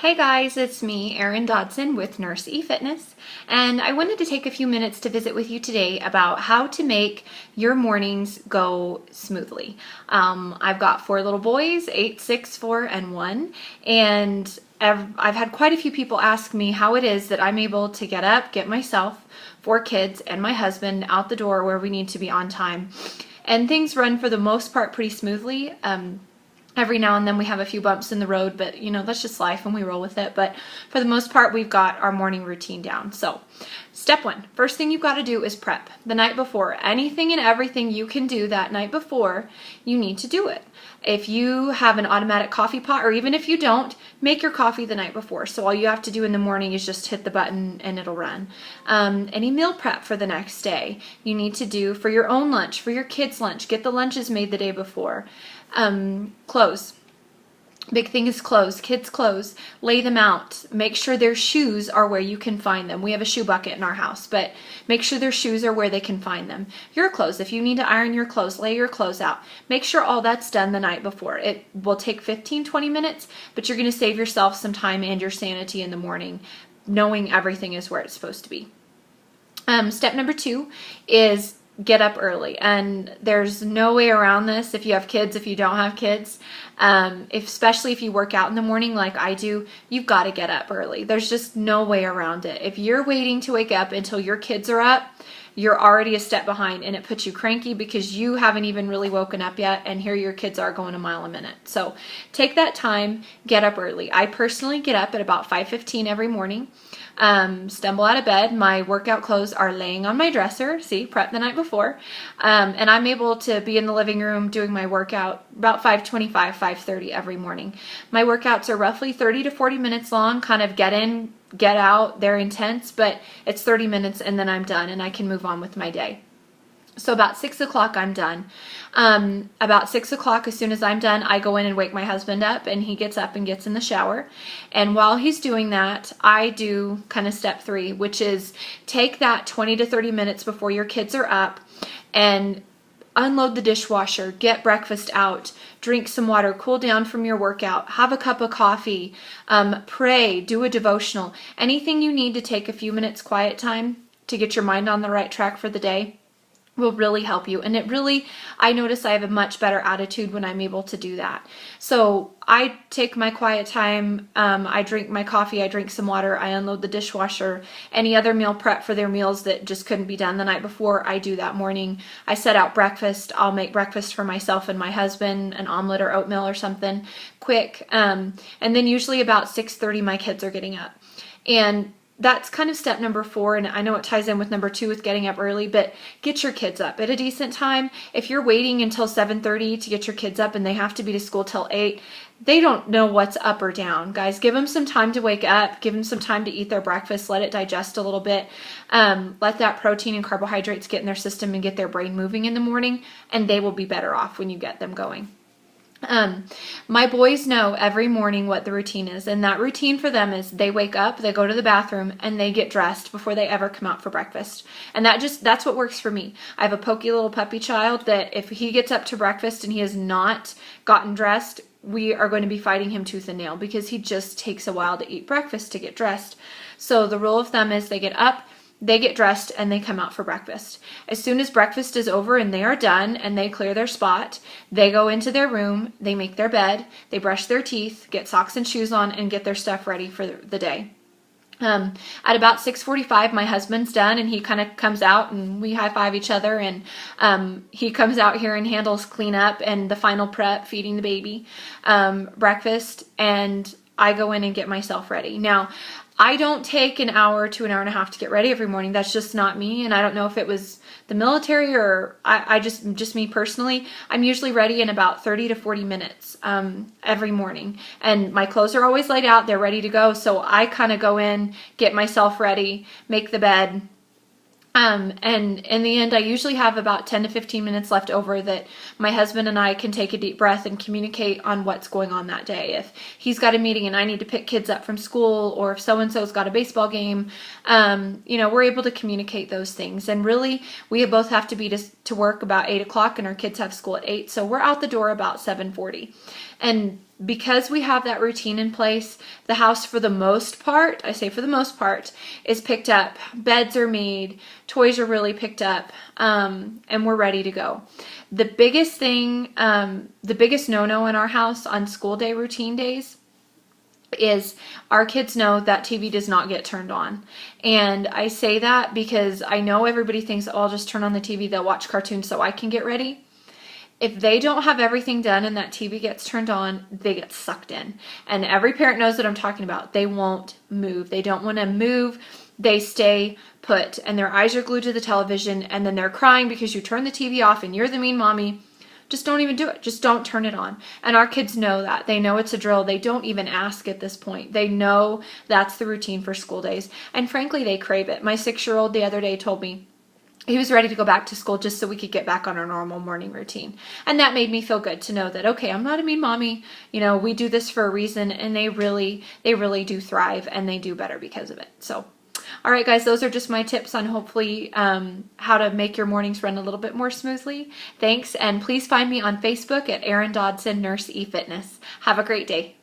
Hey guys, it's me, Erin Dodson with Nurse eFitness, and I wanted to take a few minutes to visit with you today about how to make your mornings go smoothly. I've got 4 little boys, 8, 6, 4, and 1, and I've had quite a few people ask me how it is that I'm able to get up, get myself, 4 kids, and my husband out the door where we need to be on time. And things run for the most part pretty smoothly. Every now and then we have a few bumps in the road, but that's just life and we roll with it. But for the most part, we've got our morning routine down. So step 1, first thing you've got to do is prep the night before. Anything and everything you can do that night before, you need to do it. If you have an automatic coffee pot, or even if you don't, make your coffee the night before. So all you have to do in the morning is just hit the button and it'll run. Any meal prep for the next day you need to do for your own lunch, for your kids' lunch. Get the lunches made the day before. Clothes. Big thing is clothes. Kids' clothes. Lay them out. Make sure their shoes are where you can find them. We have a shoe bucket in our house, but make sure their shoes are where they can find them. Your clothes. If you need to iron your clothes, lay your clothes out. Make sure all that's done the night before. It will take 15-20 minutes, but you're going to save yourself some time and your sanity in the morning, knowing everything is where it's supposed to be. Step number 2 is get up early, and there's no way around this if you have kids, if you don't have kids, especially if you work out in the morning like I do, you've got to get up early. There's just no way around it. If you're waiting to wake up until your kids are up, you're already a step behind, and it puts you cranky because you haven't even really woken up yet, and here your kids are going a mile a minute. So take that time, get up early. I personally get up at about 5:15 every morning. Stumble out of bed. My workout clothes are laying on my dresser. See, prep the night before. And I'm able to be in the living room doing my workout about 5:25, 5:30 every morning. My workouts are roughly 30 to 40 minutes long, kind of get in, get out. They're intense, but it's 30 minutes and then I'm done and I can move on with my day. So about 6 o'clock, I'm done. About 6 o'clock, as soon as I'm done, I go in and wake my husband up, and he gets up and gets in the shower. And while he's doing that, I do kind of step 3, which is take that 20 to 30 minutes before your kids are up and unload the dishwasher, get breakfast out, drink some water, cool down from your workout, have a cup of coffee, pray, do a devotional. Anything you need to take a few minutes quiet time to get your mind on the right track for the day will really help you. And I notice I have a much better attitude when I'm able to do that. So I take my quiet time, I drink my coffee, I drink some water, I unload the dishwasher. Any other meal prep for their meals that just couldn't be done the night before, I do that morning. I set out breakfast. I'll make breakfast for myself and my husband, an omelet or oatmeal or something quick. And then usually about 6:30 my kids are getting up. And that's kind of step number 4, and I know it ties in with number 2 with getting up early, but get your kids up at a decent time. If you're waiting until 7:30 to get your kids up and they have to be to school till 8, they don't know what's up or down. Guys, give them some time to wake up, give them some time to eat their breakfast, let it digest a little bit, let that protein and carbohydrates get in their system and get their brain moving in the morning, and they will be better off when you get them going. My boys know every morning what the routine is, and that routine for them is they wake up, they go to the bathroom, and they get dressed before they ever come out for breakfast. And that's what works for me. I have a pokey little puppy child that if he gets up to breakfast and he has not gotten dressed, we are going to be fighting him tooth and nail because he just takes a while to eat breakfast, to get dressed. So the rule of thumb is they get up, they get dressed, and they come out for breakfast. As soon as breakfast is over and they are done and they clear their spot, they go into their room, they make their bed, they brush their teeth, get socks and shoes on, and get their stuff ready for the day. At about 6:45, my husband's done, and he kind of comes out and we high-five each other, and he comes out here and handles cleanup and the final prep, feeding the baby, breakfast, and I go in and get myself ready. Now, I don't take an hour to an hour and a half to get ready every morning. That's just not me. And I don't know if it was the military or I just me personally. I'm usually ready in about 30 to 40 minutes every morning. And my clothes are always laid out. They're ready to go. So I kind of go in, get myself ready, make the bed. And in the end, I usually have about 10 to 15 minutes left over that my husband and I can take a deep breath and communicate on what's going on that day. If he's got a meeting and I need to pick kids up from school, or if so-and-so's got a baseball game, we're able to communicate those things. And really, we both have to be to work about 8 o'clock, and our kids have school at 8. So we're out the door about 7:40. And because we have that routine in place, the house for the most part, I say for the most part, is picked up. Beds are made, toys are really picked up, and we're ready to go. The biggest thing, the biggest no-no in our house on school day routine days is our kids know that TV does not get turned on. And I say that because I know everybody thinks, oh, I'll just turn on the TV, they'll watch cartoons so I can get ready. If they don't have everything done and that TV gets turned on, they get sucked in. And every parent knows what I'm talking about. They won't move. They don't want to move. They stay put and their eyes are glued to the television, and then they're crying because you turn the TV off and you're the mean mommy. Just don't even do it. Just don't turn it on. And our kids know that. They know it's a drill. They don't even ask at this point. They know that's the routine for school days. And frankly, they crave it. My 6-year-old the other day told me he was ready to go back to school just so we could get back on our normal morning routine. And that made me feel good to know that, okay, I'm not a mean mommy. You know, we do this for a reason, and they really do thrive, and they do better because of it. So, all right, guys, those are just my tips on hopefully how to make your mornings run a little bit more smoothly. Thanks, and please find me on Facebook at Erin Dodson, Nurse eFitness. Have a great day.